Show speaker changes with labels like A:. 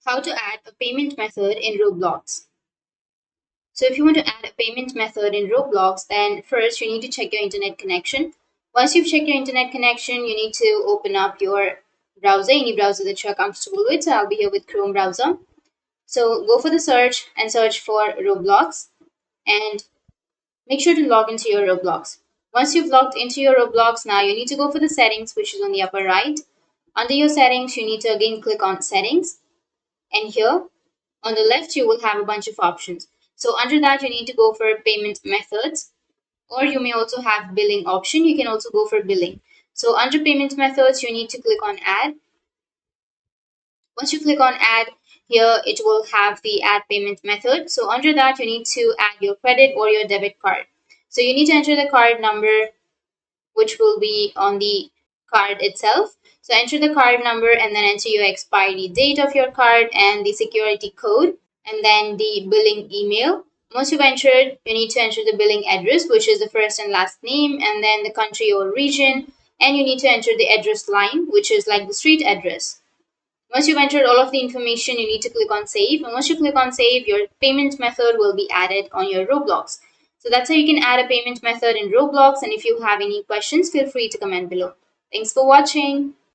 A: How to add a payment method in Roblox. So if you want to add a payment method in Roblox, then first you need to check your internet connection. Once you've checked your internet connection, you need to open up your browser, any browser that you're comfortable with. So I'll be here with Chrome browser. So go for the search and search for Roblox and make sure to log into your Roblox. Once you've logged into your Roblox, now you need to go for the settings, which is on the upper right. Under your settings, you need to again click on settings. And here on the left, you will have a bunch of options. So under that, you need to go for payment methods, or you may also have billing option. You can also go for billing. So under payment methods, you need to click on add. Once you click on add, here it will have the add payment method. So under that, you need to add your credit or your debit card. So you need to enter the card number, which will be on the card itself. So enter the card number and then enter your expiry date of your card and the security code and then the billing email. Once you've entered, you need to enter the billing address, which is the first and last name, and then the country or region. And you need to enter the address line, which is like the street address. Once you've entered all of the information, you need to click on save. And once you click on save, your payment method will be added on your Roblox. So that's how you can add a payment method in Roblox. And if you have any questions, feel free to comment below. Thanks for watching.